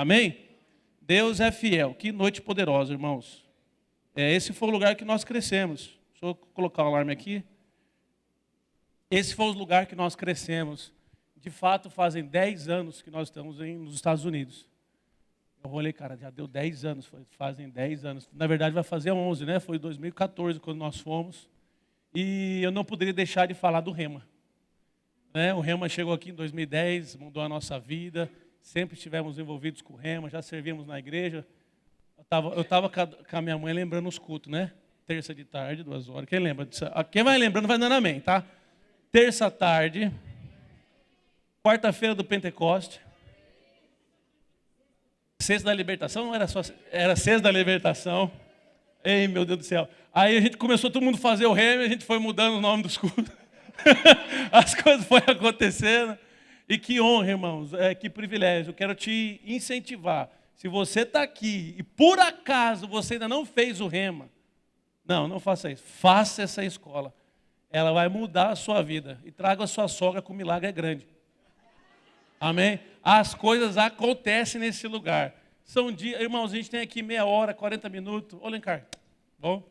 Amém? Deus é fiel. Que noite poderosa, irmãos. Esse foi o lugar que nós crescemos. Deixa eu colocar o alarme aqui. Esse foi o lugar que nós crescemos. De fato, fazem 10 anos que nós estamos nos Estados Unidos. Eu olhei, cara, já deu 10 anos, fazem 10 anos. Na verdade, vai fazer 11, né? Foi 2014 quando nós fomos. E eu não poderia deixar de falar do Rema. O Rema chegou aqui em 2010, mudou a nossa vida. Sempre estivemos envolvidos com o Rema, já servíamos na igreja. Eu estava com a minha mãe lembrando os cultos, né? Terça de tarde, 2 horas. Quem lembra disso? Quem vai lembrando vai dando amém, tá? Terça tarde, quarta-feira do Pentecoste, sexta da libertação, não era só, era sexta da libertação. Ei, meu Deus do céu. Aí a gente começou todo mundo a fazer o Rema, a gente foi mudando o nome dos cultos. As coisas foram acontecendo. E que honra, irmãos, que privilégio. Eu quero te incentivar. Se você está aqui e por acaso você ainda não fez o Rema, não faça isso. Faça essa escola. Ela vai mudar a sua vida. E traga a sua sogra, que o milagre é grande. Amém? As coisas acontecem nesse lugar. São dias, irmãos, a gente tem aqui meia hora, 40 minutos. Ô, Lencar, bom?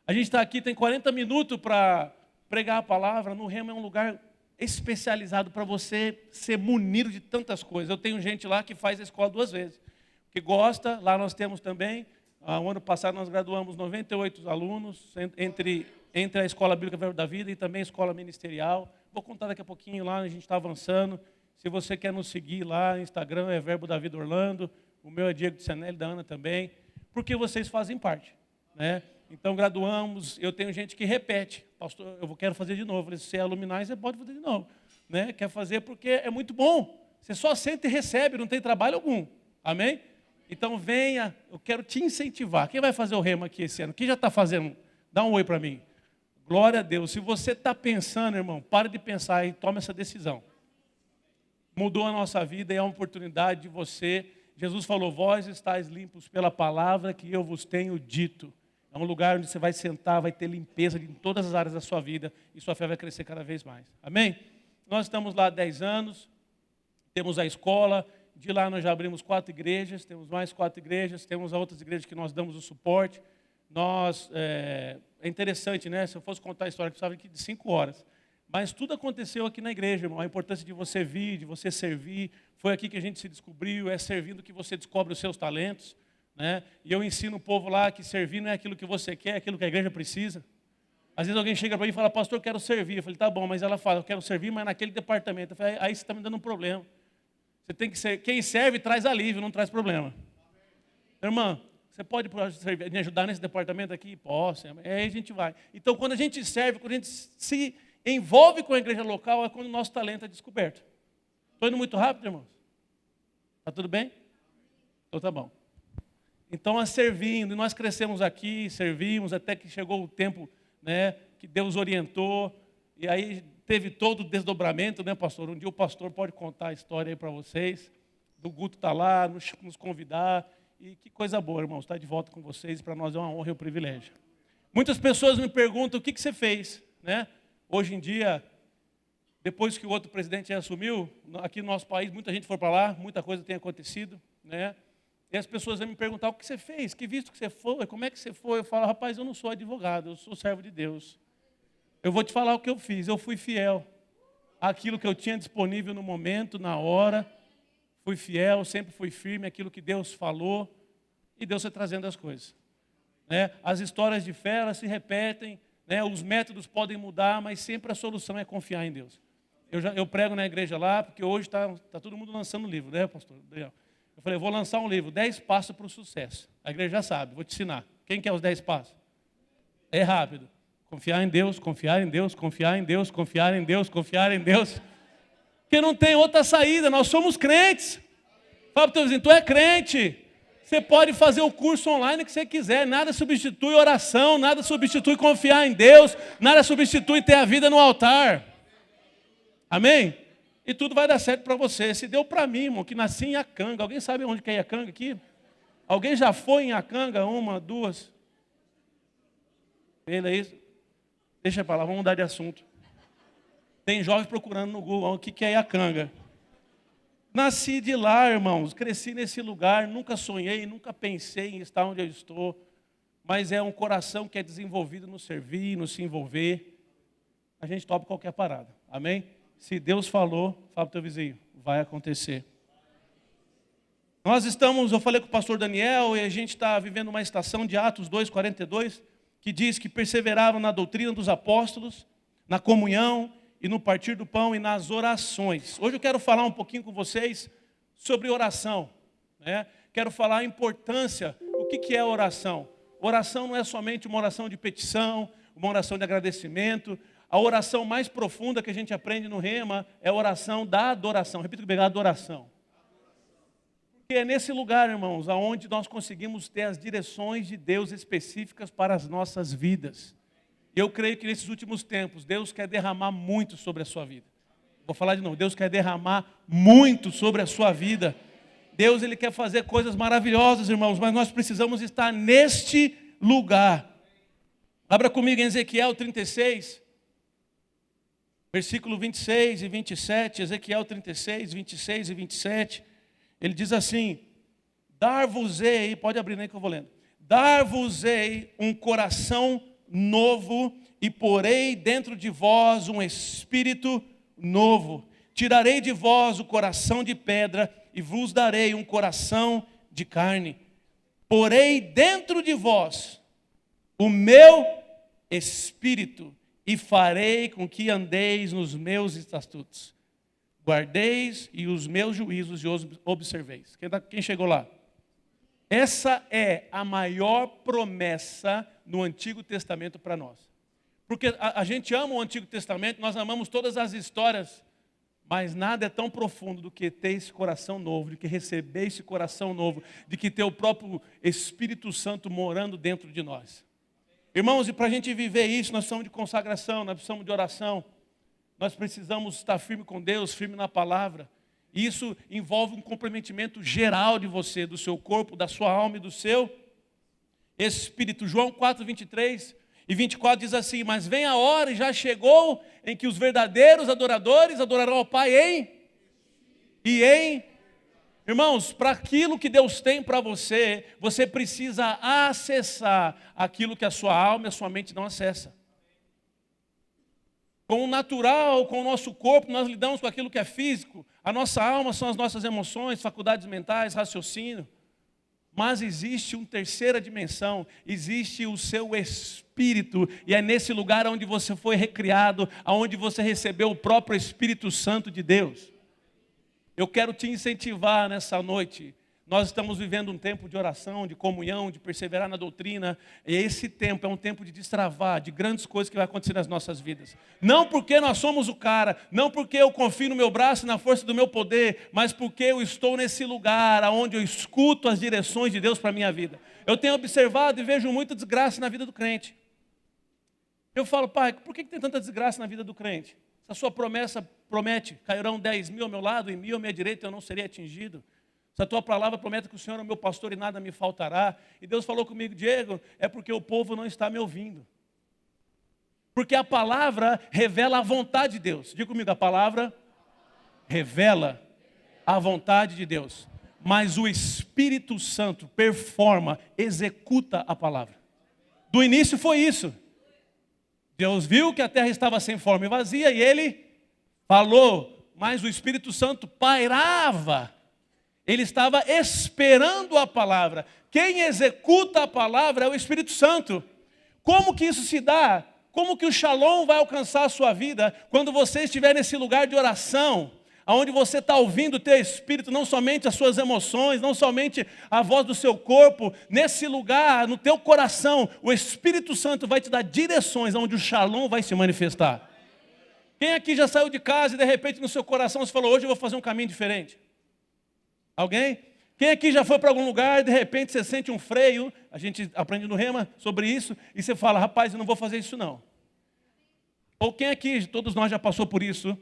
A gente está aqui, tem 40 minutos para pregar a palavra. No Rema é um lugar especializado para você ser munido de tantas coisas. Eu tenho gente lá que faz a escola 2 vezes, que gosta. Lá nós temos também, o ano passado nós graduamos 98 alunos, entre a Escola Bíblica Verbo da Vida e também a Escola Ministerial. Vou contar daqui a pouquinho lá, a gente está avançando. Se você quer nos seguir lá no Instagram, é Verbo da Vida Orlando, o meu é Diego de Sanelli, da Ana também, porque vocês fazem parte, né? Então, graduamos, eu tenho gente que repete. Pastor, eu quero fazer de novo. Se é aluminais, você pode fazer de novo. Né? Quer fazer porque é muito bom. Você só senta e recebe, não tem trabalho algum. Amém? Então, venha, eu quero te incentivar. Quem vai fazer o Rema aqui esse ano? Quem já está fazendo? Dá um oi para mim. Glória a Deus. Se você está pensando, irmão, para de pensar e tome essa decisão. Mudou a nossa vida e é uma oportunidade de você. Jesus falou, vós estáis limpos pela palavra que eu vos tenho dito. É um lugar onde você vai sentar, vai ter limpeza em todas as áreas da sua vida e sua fé vai crescer cada vez mais. Amém? Nós estamos lá há 10 anos, temos a escola, de lá nós já abrimos 4 igrejas, temos mais 4 igrejas, temos outras igrejas que nós damos o suporte. É interessante, né? Se eu fosse contar a história, precisava aqui de 5 horas. Mas tudo aconteceu aqui na igreja, irmão. A importância de você vir, de você servir. Foi aqui que a gente se descobriu, é servindo que você descobre os seus talentos. Né? E eu ensino o povo lá que servir não é aquilo que você quer, é aquilo que a igreja precisa. Às vezes alguém chega para mim e fala, pastor, eu quero servir. Eu falei, tá bom, mas ela fala, eu quero servir, mas naquele departamento. Eu falei, aí você está me dando um problema. Você tem que ser, quem serve traz alívio, não traz problema. Irmã, você pode me ajudar nesse departamento aqui? Posso. Aí a gente vai. Então, quando a gente serve, quando a gente se envolve com a igreja local, é quando o nosso talento é descoberto. Estou indo muito rápido, irmãos? Está tudo bem? Então tá bom. Então, servindo, e nós crescemos aqui, servimos, até que chegou o tempo, né, que Deus orientou, e aí teve todo o desdobramento, né, pastor? Um dia o pastor pode contar a história aí para vocês, do Guto estar lá, nos convidar, e que coisa boa, irmãos, estar de volta com vocês, para nós é uma honra e um privilégio. Muitas pessoas me perguntam, o que você fez, né? Hoje em dia, depois que o outro presidente assumiu, aqui no nosso país, muita gente foi para lá, muita coisa tem acontecido, né? E as pessoas vão me perguntar, o que você fez? Que visto que você foi? Como é que você foi? Eu falo, rapaz, eu não sou advogado, eu sou servo de Deus. Eu vou te falar o que eu fiz. Eu fui fiel àquilo que eu tinha disponível no momento, na hora. Fui fiel, sempre fui firme àquilo que Deus falou. E Deus foi trazendo as coisas. Né? As histórias de fé, elas se repetem. Né? Os métodos podem mudar, mas sempre a solução é confiar em Deus. Eu prego na igreja lá, porque hoje está todo mundo lançando livro, né, pastor? Eu falei, vou lançar um livro, 10 passos para o sucesso. A igreja já sabe, vou te ensinar. Quem quer os 10 passos? É rápido. Confiar em Deus, confiar em Deus, confiar em Deus, confiar em Deus, confiar em Deus. Porque não tem outra saída, nós somos crentes. Fala para o teu vizinho, tu é crente. Você pode fazer o curso online que você quiser, nada substitui oração, nada substitui confiar em Deus, nada substitui ter a vida no altar. Amém? E tudo vai dar certo para você. Se deu para mim, irmão, que nasci em Iacanga. Alguém sabe onde que é Iacanga aqui? Alguém já foi em Iacanga? 1, 2? Ele é isso? Deixa para lá, vamos mudar de assunto. Tem jovens procurando no Google o que é Iacanga. Nasci de lá, irmãos, cresci nesse lugar, nunca sonhei, nunca pensei em estar onde eu estou, mas é um coração que é desenvolvido no servir, no se envolver. A gente topa qualquer parada, amém? Se Deus falou, fala para o teu vizinho, vai acontecer. Eu falei com o pastor Daniel, e a gente está vivendo uma estação de Atos 2:42, que diz que perseveravam na doutrina dos apóstolos, na comunhão, e no partir do pão e nas orações. Hoje eu quero falar um pouquinho com vocês sobre oração, né? Quero falar a importância, o que é oração. Oração não é somente uma oração de petição, uma oração de agradecimento. A oração mais profunda que a gente aprende no Rema é a oração da adoração. Repito comigo, adoração. Porque é nesse lugar, irmãos, onde nós conseguimos ter as direções de Deus específicas para as nossas vidas. Eu creio que nesses últimos tempos, Deus quer derramar muito sobre a sua vida. Vou falar de novo, Deus quer derramar muito sobre a sua vida. Deus, Ele quer fazer coisas maravilhosas, irmãos, mas nós precisamos estar neste lugar. Abra comigo em Ezequiel 36, versículo 26 e 27, Ezequiel 36, 26 e 27. Ele diz assim, dar-vos-ei, pode abrir aí que eu vou lendo. Dar-vos-ei um coração novo e porei dentro de vós um espírito novo. Tirarei de vós o coração de pedra e vos darei um coração de carne. Porei dentro de vós o meu espírito e farei com que andeis nos meus estatutos. Guardeis e os meus juízos e os observeis. Quem chegou lá? Essa é a maior promessa no Antigo Testamento para nós. Porque a gente ama o Antigo Testamento, nós amamos todas as histórias, mas nada é tão profundo do que ter esse coração novo, de que receber esse coração novo, de que ter o próprio Espírito Santo morando dentro de nós. Irmãos, e para a gente viver isso, nós precisamos de consagração, nós precisamos de oração, nós precisamos estar firme com Deus, firme na palavra. Isso envolve um comprometimento geral de você, do seu corpo, da sua alma e do seu espírito. João 4, 23 e 24 diz assim, mas vem a hora e já chegou em que os verdadeiros adoradores adorarão ao Pai em... Irmãos, para aquilo que Deus tem para você, você precisa acessar aquilo que a sua alma e a sua mente não acessam. Com o natural, com o nosso corpo, nós lidamos com aquilo que é físico. A nossa alma são as nossas emoções, faculdades mentais, raciocínio. Mas existe uma terceira dimensão, existe o seu espírito. E é nesse lugar onde você foi recriado, onde você recebeu o próprio Espírito Santo de Deus. Eu quero te incentivar nessa noite. Nós estamos vivendo um tempo de oração, de comunhão, de perseverar na doutrina. E esse tempo é um tempo de destravar, de grandes coisas que vai acontecer nas nossas vidas. Não porque nós somos o cara, não porque eu confio no meu braço e na força do meu poder, mas porque eu estou nesse lugar onde eu escuto as direções de Deus para a minha vida. Eu tenho observado e vejo muita desgraça na vida do crente. Eu falo, pai, por que tem tanta desgraça na vida do crente? Se a sua promessa promete, cairão 10.000 ao meu lado e 1.000 à minha direita, eu não serei atingido. Se a tua palavra promete que o Senhor é o meu pastor e nada me faltará. E Deus falou comigo, Diego, é porque o povo não está me ouvindo. Porque a palavra revela a vontade de Deus. Diga comigo, a palavra revela a vontade de Deus. Mas o Espírito Santo performa, executa a palavra. Do início foi isso. Deus viu que a terra estava sem forma e vazia e Ele falou. Mas o Espírito Santo pairava. Ele estava esperando a palavra. Quem executa a palavra é o Espírito Santo. Como que isso se dá? Como que o Shalom vai alcançar a sua vida quando você estiver nesse lugar de oração, onde você está ouvindo o teu Espírito, não somente as suas emoções, não somente a voz do seu corpo, nesse lugar, no teu coração, o Espírito Santo vai te dar direções onde o Shalom vai se manifestar. Quem aqui já saiu de casa e de repente no seu coração você falou, hoje eu vou fazer um caminho diferente? Alguém? Quem aqui já foi para algum lugar e de repente você sente um freio, a gente aprende no Rema sobre isso, e você fala, rapaz, eu não vou fazer isso não. Ou quem aqui, todos nós já passou por isso,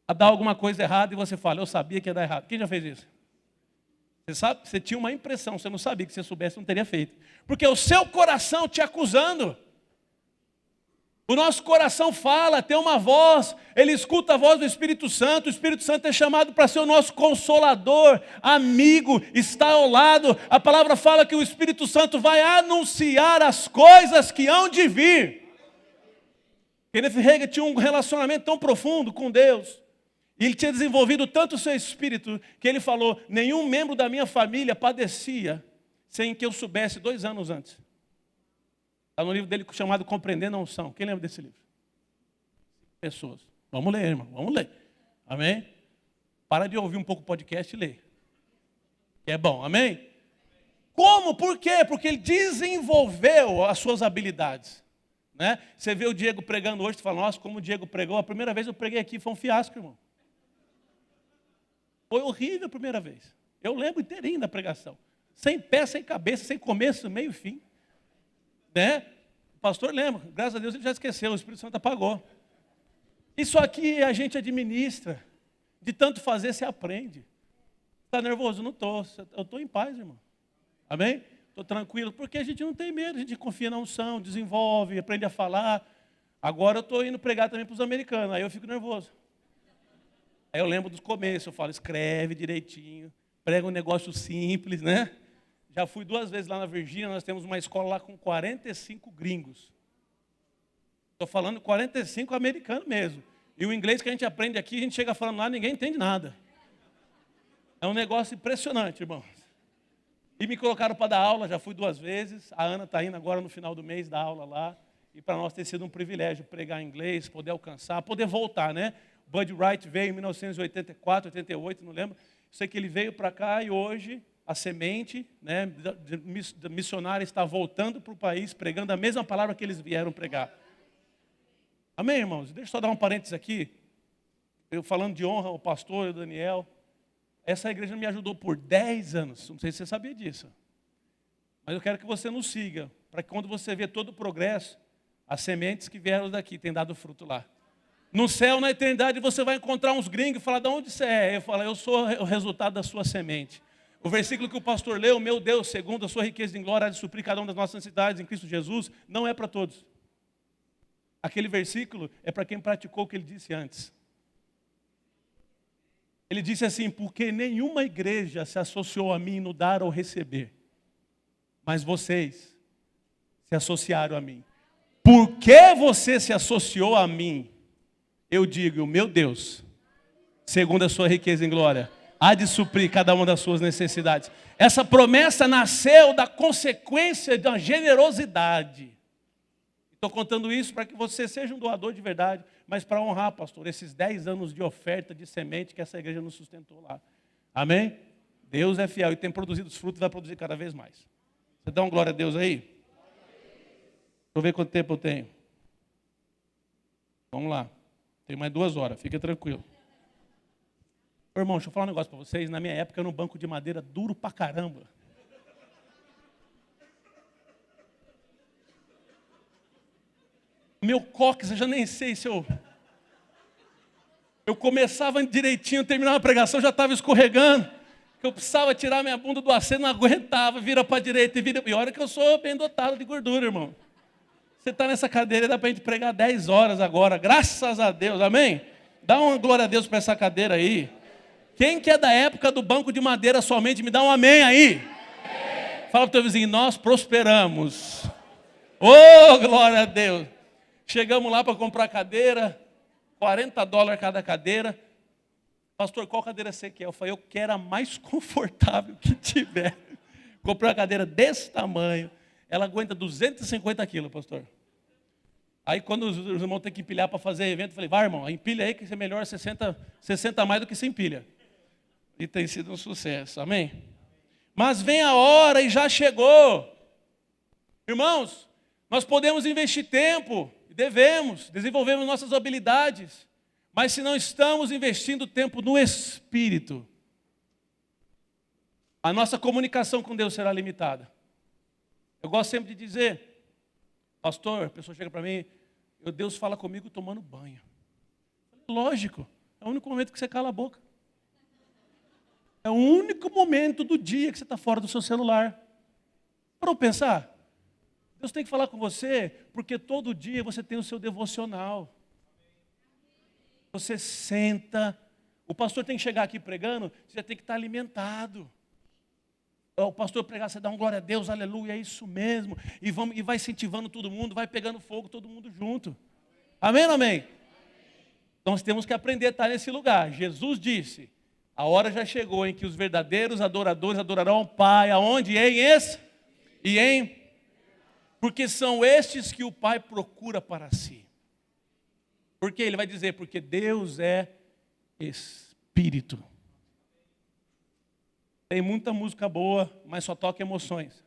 a dar alguma coisa errada e você fala, eu sabia que ia dar errado. Quem já fez isso? Você sabe, você tinha uma impressão, você não sabia, que se você soubesse não teria feito. Porque o seu coração te acusando. O nosso coração fala, tem uma voz, ele escuta a voz do Espírito Santo. O Espírito Santo é chamado para ser o nosso consolador, amigo, está ao lado. A palavra fala que o Espírito Santo vai anunciar as coisas que hão de vir. Kenneth Hagin tinha um relacionamento tão profundo com Deus, e ele tinha desenvolvido tanto o seu espírito, que ele falou: nenhum membro da minha família padecia sem que eu soubesse 2 anos antes. Está no livro dele chamado Compreendendo a Unção. Quem lembra desse livro? Pessoas. Vamos ler, irmão. Vamos ler. Amém? Para de ouvir um pouco o podcast e ler. É bom. Amém? Como? Por quê? Porque ele desenvolveu as suas habilidades. Né? Você vê o Diego pregando hoje, você fala: nossa, como o Diego pregou. A primeira vez eu preguei aqui foi um fiasco, irmão. Foi horrível a primeira vez. Eu lembro inteirinho da pregação. Sem pé, sem cabeça, sem começo, meio e fim. Né? O pastor lembra, graças a Deus ele já esqueceu, o Espírito Santo apagou. Isso aqui a gente administra. De tanto fazer, você aprende. Está nervoso? Não estou. Eu estou em paz, irmão. Amém? Estou tranquilo, porque a gente não tem medo, a gente confia na unção, desenvolve, aprende a falar. Agora eu estou indo pregar também para os americanos, aí eu fico nervoso. Aí eu lembro dos começos, eu falo: escreve direitinho, prega um negócio simples, né? Já fui 2 vezes lá na Virgínia, nós temos uma escola lá com 45 gringos. Estou falando 45 americanos mesmo. E o inglês que a gente aprende aqui, a gente chega falando lá, ninguém entende nada. É um negócio impressionante, irmãos. E me colocaram para dar aula, já fui 2 vezes. A Ana está indo agora no final do mês dar aula lá. E para nós tem sido um privilégio pregar em inglês, poder alcançar, poder voltar, né? Bud Wright veio em 1984, 88, não lembro. Sei que ele veio para cá e hoje a semente, né, de missionária está voltando para o país, pregando a mesma palavra que eles vieram pregar. Amém, irmãos? Deixa eu só dar um parênteses aqui. Eu falando de honra ao pastor, o Daniel. Essa igreja me ajudou por 10 anos. Não sei se você sabia disso. Mas eu quero que você nos siga, para que quando você vê todo o progresso, as sementes que vieram daqui têm dado fruto lá. No céu, na eternidade, você vai encontrar uns gringos e falar: de onde você é? Eu falo: eu sou o resultado da sua semente. O versículo que o pastor leu: meu Deus, segundo a sua riqueza em glória, há de suprir cada uma das nossas necessidades em Cristo Jesus, não é para todos. Aquele versículo é para quem praticou o que ele disse antes. Ele disse assim: porque nenhuma igreja se associou a mim no dar ou receber, mas vocês se associaram a mim. Por que você se associou a mim? Eu digo: meu Deus, segundo a sua riqueza em glória, há de suprir cada uma das suas necessidades. Essa promessa nasceu da consequência da generosidade. Estou contando isso para que você seja um doador de verdade, mas para honrar, pastor, esses 10 anos de oferta de semente que essa igreja nos sustentou lá. Amém? Deus é fiel e tem produzido os frutos e vai produzir cada vez mais. Você dá uma glória a Deus aí? Deixa eu ver quanto tempo eu tenho. Vamos lá. Tem mais 2 horas, fica tranquilo. Ô, irmão, deixa eu falar um negócio para vocês. Na minha época, era um banco de madeira duro pra caramba. Meu cóccix, eu já nem sei se eu começava direitinho, terminava a pregação, já estava escorregando. Eu precisava tirar minha bunda do assento, não aguentava, vira para a direita e vira. E olha que eu sou bem dotado de gordura, irmão. Você está nessa cadeira, dá para a gente pregar 10 horas agora, graças a Deus, amém? Dá uma glória a Deus para essa cadeira aí. Quem que é da época do banco de madeira somente, me dá um amém aí. Amém. Fala para o teu vizinho: nós prosperamos. Oh, glória a Deus. Chegamos lá para comprar cadeira, $40 cada cadeira. Pastor, qual cadeira você quer? Eu falei: eu quero a mais confortável que tiver. Comprei uma cadeira desse tamanho. Ela aguenta 250 quilos, pastor. Aí quando os irmãos têm que empilhar para fazer evento, eu falei: vai, irmão, empilha aí que é melhor 60 mais do que sem empilha. E tem sido um sucesso, amém? Mas vem a hora e já chegou. Irmãos, nós podemos investir tempo, devemos, desenvolvemos nossas habilidades, mas se não estamos investindo tempo no Espírito, a nossa comunicação com Deus será limitada. Eu gosto sempre de dizer: pastor, a pessoa chega para mim, Deus fala comigo tomando banho. Lógico, é o único momento que você cala a boca. É o único momento do dia que você está fora do seu celular. Para eu pensar, Deus tem que falar com você, porque todo dia você tem o seu devocional. Você senta, o pastor tem que chegar aqui pregando, você tem que estar alimentado. O pastor pregar, você dá um glória a Deus, aleluia, é isso mesmo. E vai incentivando todo mundo, vai pegando fogo, todo mundo junto. Amém ou amém? Então nós temos que aprender a estar nesse lugar. Jesus disse, a hora já chegou em que os verdadeiros adoradores adorarão ao Pai. Aonde? Porque são estes que o Pai procura para si. Porque ele vai dizer, porque Deus é Espírito. Tem muita música boa, mas só toca emoções.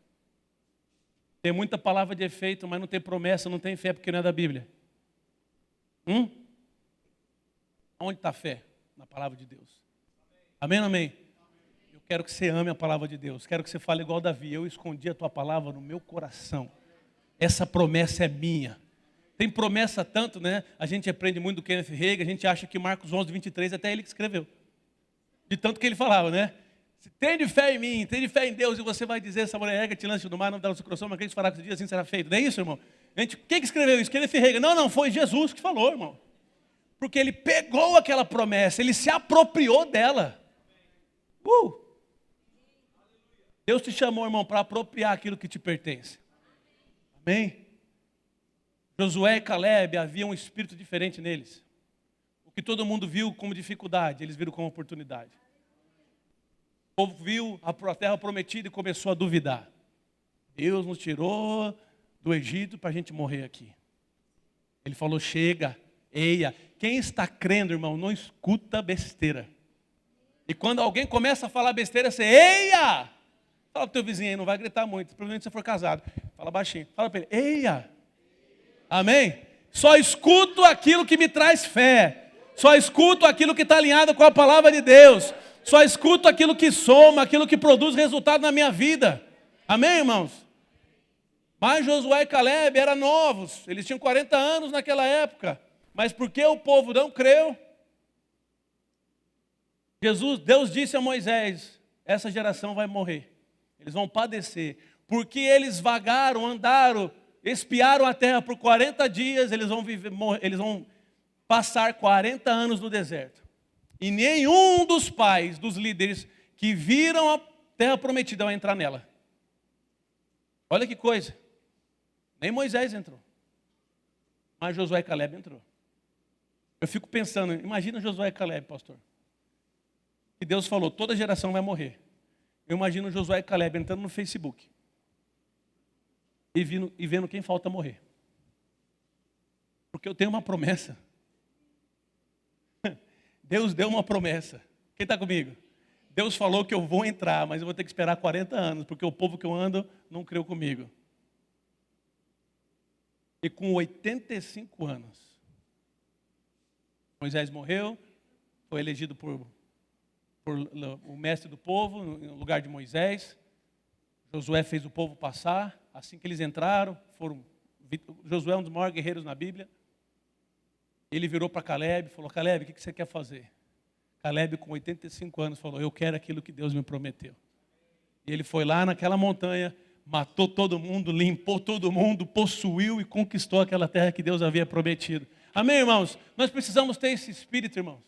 Tem muita palavra de efeito, mas não tem promessa, não tem fé, porque não é da Bíblia. Onde está a fé? Na palavra de Deus. Amém ou amém? Eu quero que você ame a palavra de Deus. Quero que você fale igual Davi. Eu escondi a tua palavra no meu coração. Essa promessa é minha. Tem promessa tanto, né? A gente aprende muito do Kenneth Hagin, a gente acha que Marcos 11, 23, até ele que escreveu. De tanto que ele falava, né? Tem de fé em mim, tem de fé em Deus, e você vai dizer, essa mulher erga, te lance do mar, não dá no seu coração, mas quem fará que esse dia assim será feito. Não é isso, irmão? Quem que escreveu isso? Kenneth Hagin. Não, foi Jesus que falou, irmão. Porque ele pegou aquela promessa, ele se apropriou dela. Deus te chamou, irmão, para apropriar aquilo que te pertence. Amém? Josué e Caleb, havia um espírito diferente neles. O que todo mundo viu como dificuldade, eles viram como oportunidade. O povo viu a terra prometida e começou a duvidar. Deus nos tirou do Egito para a gente morrer aqui. Ele falou, chega, eia. Quem está crendo, irmão, não escuta besteira. E quando alguém começa a falar besteira, você, eia! Fala para o teu vizinho aí, não vai gritar muito, principalmente se você for casado. Fala baixinho, fala para ele, eia! Amém? Só escuto aquilo que me traz fé. Só escuto aquilo que está alinhado com a palavra de Deus. Só escuto aquilo que soma, aquilo que produz resultado na minha vida. Amém, irmãos? Mas Josué e Caleb eram novos. Eles tinham 40 anos naquela época. Mas porque o povo não creu, Deus disse a Moisés, essa geração vai morrer. Eles vão padecer. Porque eles vagaram, andaram, espiaram a terra por 40 dias, eles vão passar 40 anos no deserto. E nenhum dos pais, dos líderes que viram a terra prometida vai entrar nela. Olha que coisa. Nem Moisés entrou. Mas Josué e Caleb entrou. Eu fico pensando, imagina Josué e Caleb, pastor. E Deus falou, toda geração vai morrer. Eu imagino Josué e Caleb entrando no Facebook. E vendo quem falta morrer. Porque eu tenho uma promessa. Deus deu uma promessa. Quem está comigo? Deus falou que eu vou entrar, mas eu vou ter que esperar 40 anos, porque o povo que eu ando não creu comigo. E com 85 anos, Moisés morreu, foi elegido por o mestre do povo, no lugar de Moisés. Josué fez o povo passar. Assim que eles entraram, Josué é um dos maiores guerreiros na Bíblia. Ele virou para Caleb e falou, Caleb, o que você quer fazer? Caleb, com 85 anos, falou, eu quero aquilo que Deus me prometeu. E ele foi lá naquela montanha, matou todo mundo, limpou todo mundo, possuiu e conquistou aquela terra que Deus havia prometido. Amém, irmãos? Nós precisamos ter esse espírito, irmãos.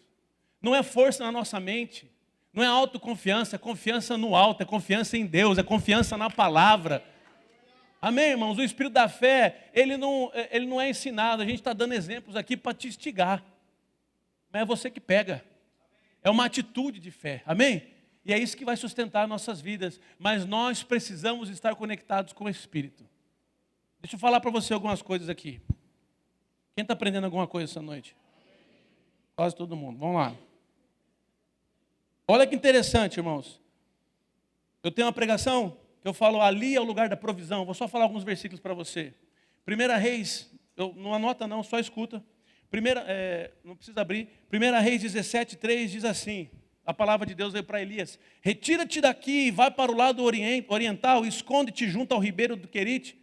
Não é força na nossa mente, não é autoconfiança, é confiança no alto, é confiança em Deus, é confiança na palavra. Amém, irmãos? O espírito da fé, ele não é ensinado. A gente está dando exemplos aqui para te instigar. Mas é você que pega. É uma atitude de fé. Amém? E é isso que vai sustentar nossas vidas. Mas nós precisamos estar conectados com o Espírito. Deixa eu falar para você algumas coisas aqui. Quem está aprendendo alguma coisa essa noite? Quase todo mundo. Vamos lá. Olha que interessante, irmãos. Eu tenho uma pregação que eu falo, ali é o lugar da provisão. Vou só falar alguns versículos para você. 1 Reis, não anota não, só escuta. Não precisa abrir. 1 Reis 17:3 diz assim, a palavra de Deus veio para Elias. Retira-te daqui e vai para o lado oriental, esconde-te junto ao ribeiro do Querite,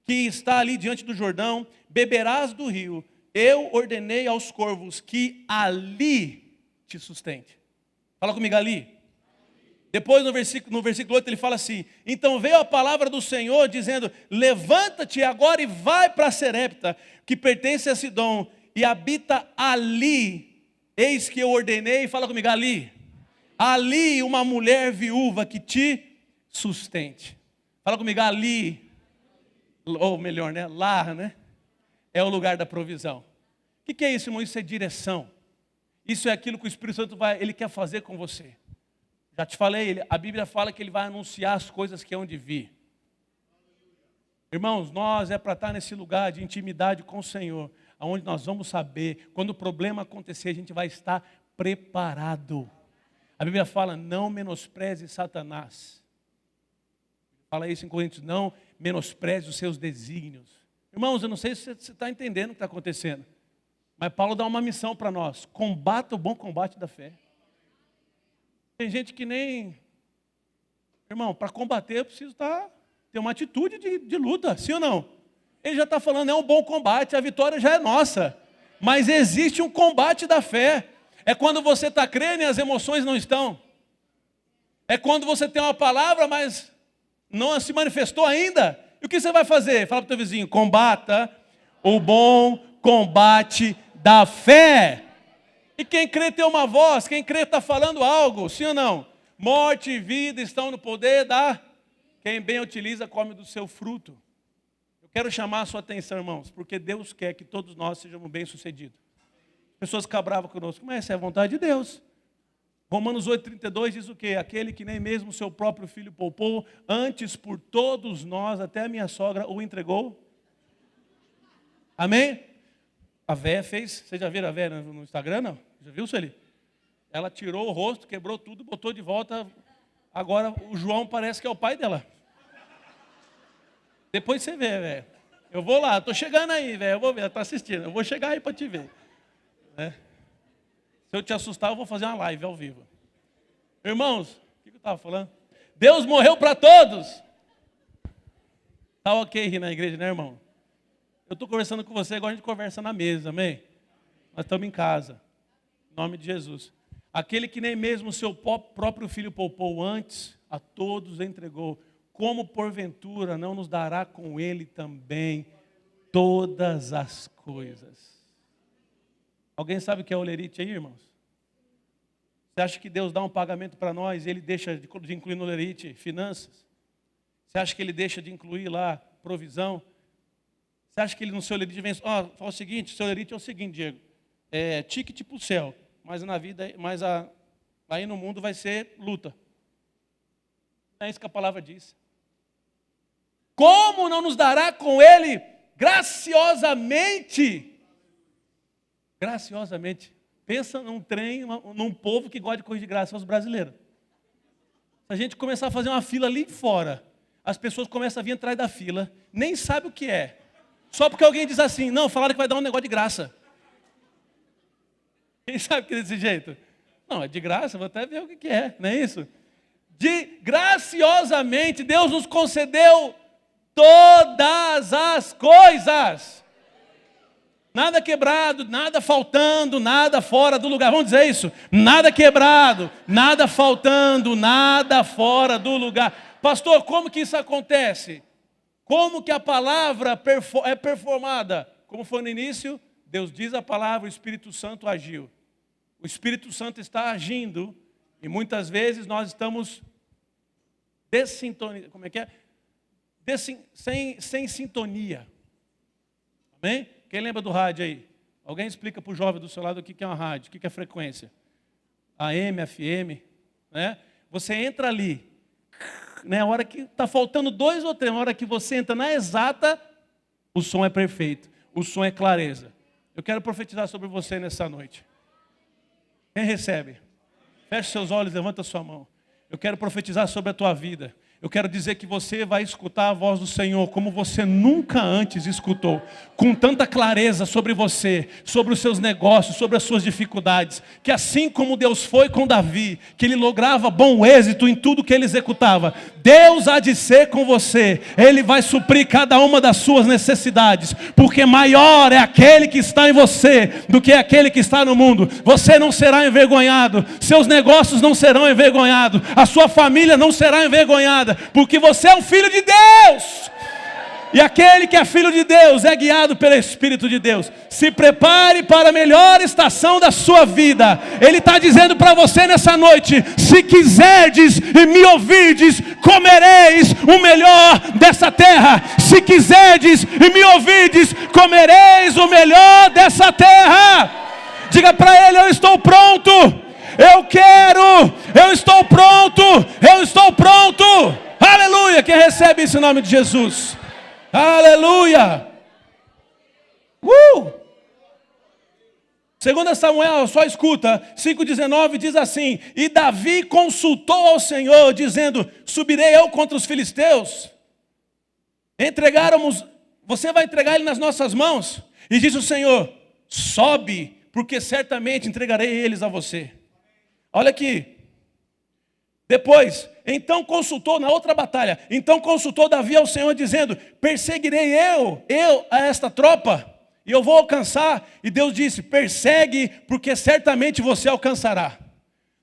que está ali diante do Jordão, beberás do rio. Eu ordenei aos corvos que ali te sustente. Fala comigo, ali. Depois no versículo 8 ele fala assim: então veio a palavra do Senhor dizendo: levanta-te agora e vai para Serepta, que pertence a Sidom, e habita ali. Eis que eu ordenei, fala comigo, ali uma mulher viúva que te sustente. Fala comigo, ali, ou melhor, né? Lá, né? É o lugar da provisão. O que é isso, irmão? Isso é direção. Isso é aquilo que o Espírito Santo ele quer fazer com você. Já te falei, a Bíblia fala que ele vai anunciar as coisas que hão de vir. Irmãos, nós é para estar nesse lugar de intimidade com o Senhor, onde nós vamos saber, quando o problema acontecer, a gente vai estar preparado. A Bíblia fala, não menospreze Satanás. Fala isso em Coríntios, não menospreze os seus desígnios. Irmãos, eu não sei se você está entendendo o que está acontecendo, mas Paulo dá uma missão para nós: combata o bom combate da fé. Tem gente que nem... Irmão, para combater eu preciso ter uma atitude de luta, sim ou não? Ele já está falando, é um bom combate, a vitória já é nossa. Mas existe um combate da fé. É quando você está crendo e as emoções não estão. É quando você tem uma palavra, mas não se manifestou ainda. E o que você vai fazer? Fala para o teu vizinho, combata o bom combate da fé. E quem crê tem uma voz, quem crê está falando algo, sim ou não? Morte e vida estão no poder da... Quem bem utiliza, come do seu fruto. Eu quero chamar a sua atenção, irmãos, porque Deus quer que todos nós sejamos bem-sucedidos. Pessoas ficam bravas conosco, mas essa é a vontade de Deus. Romanos 8,32 diz o quê? Aquele que nem mesmo seu próprio filho poupou, antes por todos nós, até a minha sogra, o entregou. Amém? A véia fez, vocês já viram a véia no Instagram, não? Já viu, Sueli? Ela tirou o rosto, quebrou tudo, botou de volta. Agora o João parece que é o pai dela. Depois você vê, velho. Eu vou lá, estou chegando aí, velho. Eu vou ver, ela está assistindo. Eu vou chegar aí para te ver. Se eu te assustar, eu vou fazer uma live ao vivo. Irmãos, o que eu estava falando? Deus morreu para todos. Está ok rir na igreja, né, irmão? Eu estou conversando com você, agora a gente conversa na mesa, amém? Nós estamos em casa, em nome de Jesus. Aquele que nem mesmo o seu próprio filho poupou, antes a todos entregou, como porventura não nos dará com ele também todas as coisas? Alguém sabe o que é olerite aí, irmãos? Você acha que Deus dá um pagamento para nós e ele deixa de incluir no olerite finanças? Você acha que ele deixa de incluir lá provisão? Você acha que ele no seu olerite vem... fala o seguinte, o seu olerite é o seguinte, Diego, é ticket para o céu, mas na vida, aí no mundo vai ser luta. É isso que a palavra diz. Como não nos dará com ele graciosamente? Graciosamente. Pensa num trem, num povo que gosta de coisa de graça, são os brasileiros. Se a gente começar a fazer uma fila ali fora, as pessoas começam a vir atrás da fila, nem sabe o que é. Só porque alguém diz assim, não, falaram que vai dar um negócio de graça. Quem sabe que é desse jeito? Não, é de graça, vou até ver o que é, não é isso? Graciosamente, Deus nos concedeu todas as coisas. Nada quebrado, nada faltando, nada fora do lugar. Vamos dizer isso? Nada quebrado, nada faltando, nada fora do lugar. Pastor, como que isso acontece? Como que a palavra é performada? Como foi no início, Deus diz a palavra, o Espírito Santo agiu. O Espírito Santo está agindo e muitas vezes nós estamos dessintonia. Como é que é? Sem sintonia. Amém? Quem lembra do rádio aí? Alguém explica para o jovem do seu lado o que é uma rádio, o que é frequência? AM, FM, né? Você entra ali, né? A hora que está faltando 2 ou 3, a hora que você entra na exata, o som é perfeito, o som é clareza. Eu quero profetizar sobre você nessa noite. Quem recebe? Feche seus olhos, levanta sua mão. Eu quero profetizar sobre a tua vida. eu quero dizer que você vai escutar a voz do Senhor como você nunca antes escutou, com tanta clareza sobre você, sobre os seus negócios, sobre as suas dificuldades, que assim como Deus foi com Davi, que ele lograva bom êxito em tudo que ele executava, Deus há de ser com você. Ele vai suprir cada uma das suas necessidades, porque maior é aquele que está em você do que aquele que está no mundo. Você não será envergonhado, seus negócios não serão envergonhados, a sua família não será envergonhada, porque você é um filho de Deus. E aquele que é filho de Deus é guiado pelo Espírito de Deus. Se prepare para a melhor estação da sua vida. Ele está dizendo para você nessa noite: se quiserdes e me ouvirdes, comereis o melhor dessa terra. Se quiserdes e me ouvirdes, comereis o melhor dessa terra. Diga para ele: eu estou pronto, eu quero, eu estou pronto, eu estou pronto. Aleluia. Quem recebe isso em nome de Jesus? Aleluia! 2 Samuel, só escuta, 5,19 diz assim: e Davi consultou ao Senhor, dizendo: subirei eu contra os filisteus? Você vai entregar ele nas nossas mãos? E disse o Senhor: sobe, porque certamente entregarei eles a você. Olha aqui. Depois, então consultou na outra batalha, então consultou Davi ao Senhor, dizendo: perseguirei eu a esta tropa, e eu vou alcançar. E Deus disse: persegue, porque certamente você alcançará.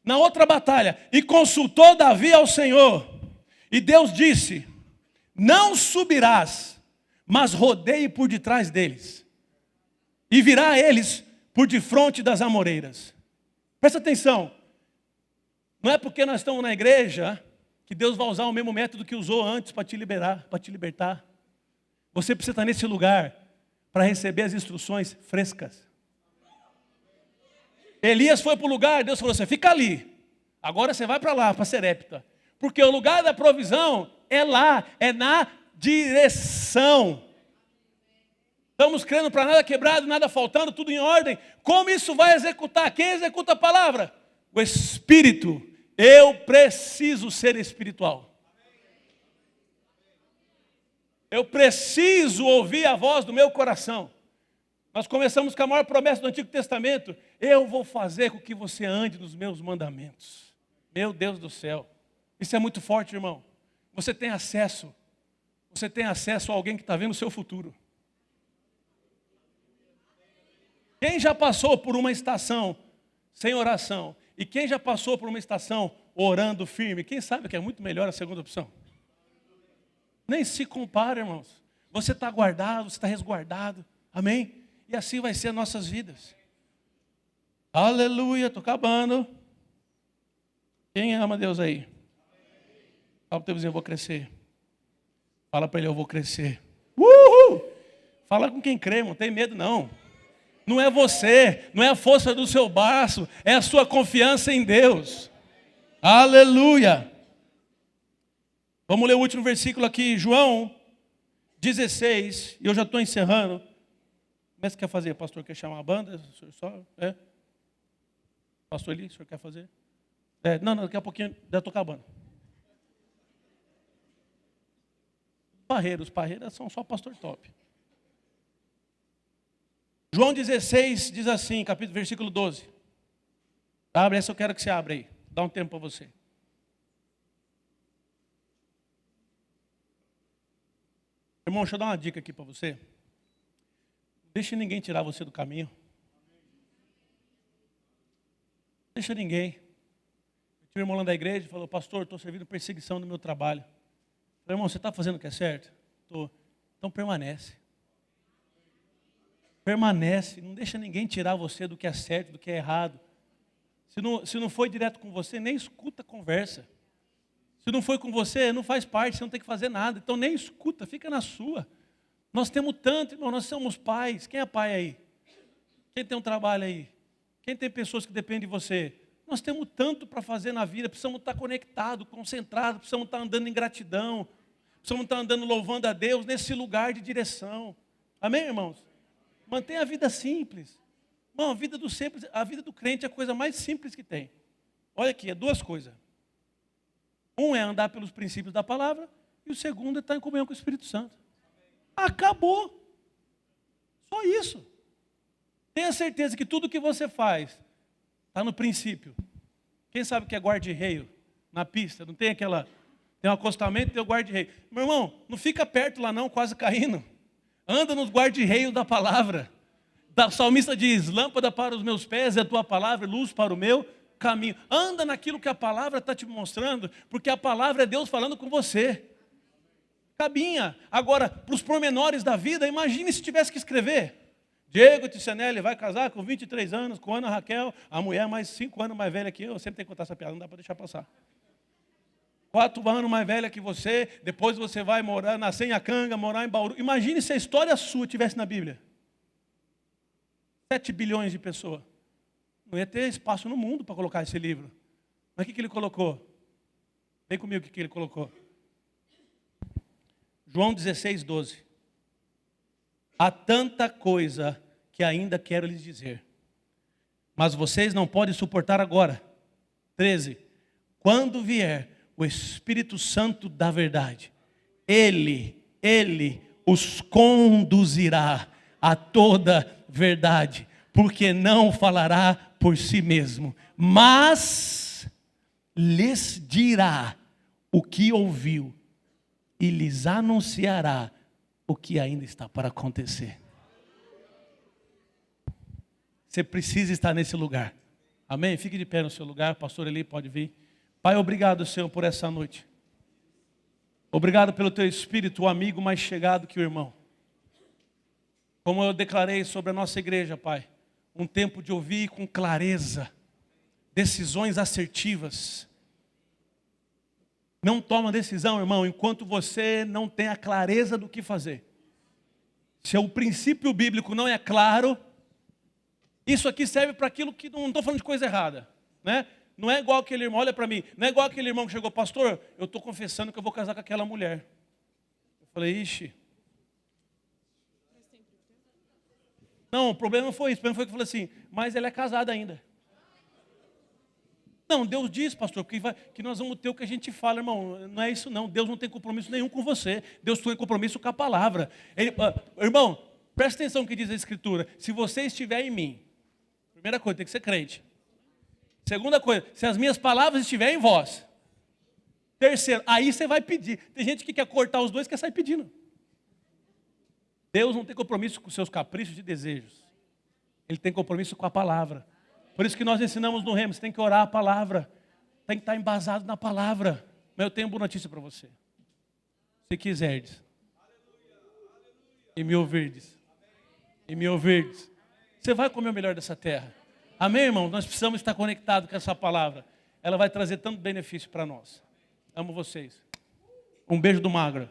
Na outra batalha, e consultou Davi ao Senhor, e Deus disse: não subirás, mas rodeie por detrás deles, e virá a eles por defronte das amoreiras. Presta atenção. Não é porque nós estamos na igreja que Deus vai usar o mesmo método que usou antes para te libertar. Você precisa estar nesse lugar para receber as instruções frescas. Elias foi para o lugar, Deus falou assim: fica ali. Agora você vai para lá, para Serepta. Porque o lugar da provisão é lá, é na direção. Estamos crendo para nada quebrado, nada faltando, tudo em ordem. Como isso vai executar? Quem executa a palavra? O Espírito. Eu preciso ser espiritual. Eu preciso ouvir a voz do meu coração. Nós começamos com a maior promessa do Antigo Testamento: eu vou fazer com que você ande nos meus mandamentos. Meu Deus do céu. Isso é muito forte, irmão. Você tem acesso a alguém que está vendo o seu futuro. Quem já passou por uma estação sem oração? E quem já passou por uma estação orando firme? Quem sabe que é muito melhor a segunda opção? Nem se compara, irmãos. Você está guardado, você está resguardado. Amém? E assim vai ser as nossas vidas. Aleluia, estou acabando. Quem ama Deus aí? Fala para o teu vizinho: eu vou crescer. Fala para ele: eu vou crescer. Uhul! Fala com quem crê, não tem medo não. Não é você, não é a força do seu braço, é a sua confiança em Deus. Aleluia. Vamos ler o último versículo aqui, João 16, e eu já estou encerrando. Como é que você quer fazer? Pastor, quer chamar a banda? Pastor Eli, o senhor quer fazer? Não, daqui a pouquinho já estou acabando. Os parreiras são só pastor top. João 16 diz assim, versículo 12. Abre essa, eu quero que você abra aí. Dá um tempo para você. Irmão, deixa eu dar uma dica aqui para você. Deixa ninguém tirar você do caminho. Deixa ninguém. Tinha um irmão lá da igreja e falou: pastor, estou servindo perseguição no meu trabalho. Eu falei: irmão, você está fazendo o que é certo? Estou. Então permanece. Permanece, não deixa ninguém tirar você do que é certo, do que é errado. Se não foi direto com você, nem escuta a conversa. Se não foi com você, não faz parte, você não tem que fazer nada. Então nem escuta, fica na sua. Nós temos tanto, irmão, nós somos pais. Quem é pai aí? Quem tem um trabalho aí? Quem tem pessoas que dependem de você? Nós temos tanto para fazer na vida, precisamos estar conectados, concentrados, precisamos estar andando em gratidão, precisamos estar andando louvando a Deus nesse lugar de direção. Amém, irmãos? Mantenha a vida simples. Não, a vida do crente é a coisa mais simples que tem. Olha aqui, é duas coisas. Um é andar pelos princípios da palavra e o segundo é estar em comunhão com o Espírito Santo. Acabou. Só isso. Tenha certeza que tudo que você faz está no princípio. Quem sabe o que é guarda-reio na pista? Não tem aquela... Tem um acostamento e tem o guarda-reio. Meu irmão, não fica perto lá não, quase caindo. Anda nos guarda-reios da palavra. O salmista diz, lâmpada para os meus pés é a tua palavra, luz para o meu caminho. Anda naquilo que a palavra está te mostrando, porque a palavra é Deus falando com você. Cabinha. Agora, para os pormenores da vida, imagine se tivesse que escrever. Diego Tizianelli vai casar com 23 anos, com Ana Raquel, a mulher mais 5 anos mais velha que eu sempre tenho que contar essa piada, não dá para deixar passar. 4 anos mais velha que você, depois você vai morar, nascer em Acanga, morar em Bauru. Imagine se a história sua tivesse na Bíblia. 7 bilhões de pessoas. Não ia ter espaço no mundo para colocar esse livro. Mas o que ele colocou? Vem comigo o que ele colocou. João 16, 12. Há tanta coisa que ainda quero lhes dizer, mas vocês não podem suportar agora. 13. Quando vier o Espírito Santo da verdade, Ele os conduzirá a toda verdade, porque não falará por si mesmo, mas lhes dirá o que ouviu e lhes anunciará o que ainda está para acontecer. Você precisa estar nesse lugar. Amém? Fique de pé no seu lugar. Pastor Eli pode vir. Pai, obrigado, Senhor, por essa noite. Obrigado pelo teu Espírito, o amigo mais chegado que o irmão. Como eu declarei sobre a nossa igreja, Pai, um tempo de ouvir com clareza, decisões assertivas. Não toma decisão, irmão, enquanto você não tem a clareza do que fazer. Se o princípio bíblico não é claro, isso aqui serve para aquilo que não estou falando de coisa errada, né? Não é igual aquele irmão, olha para mim, não é igual aquele irmão que chegou, pastor, eu estou confessando que eu vou casar com aquela mulher. Eu falei, ixi. Não, o problema não foi isso, o problema foi que eu falei assim, mas ela é casada ainda. Não, Deus diz, pastor, que nós vamos ter o que a gente fala, irmão. Não é isso não, Deus não tem compromisso nenhum com você. Deus tem compromisso com a palavra. Irmão, presta atenção no que diz a Escritura. Se você estiver em mim, primeira coisa, tem que ser crente. Segunda coisa, se as minhas palavras estiverem em vós. Terceiro, aí você vai pedir. Tem gente que quer cortar os dois e quer sair pedindo. Deus não tem compromisso com seus caprichos e desejos. Ele tem compromisso com a palavra. Por isso que nós ensinamos no Remo, você tem que orar a palavra. Tem que estar embasado na palavra. Mas eu tenho uma boa notícia para você. Se quiserdes. E me ouvirdes. E me ouvirdes. Você vai comer o melhor dessa terra. Amém, irmão? Nós precisamos estar conectados com essa palavra. Ela vai trazer tanto benefício para nós. Amo vocês. Um beijo do Magra.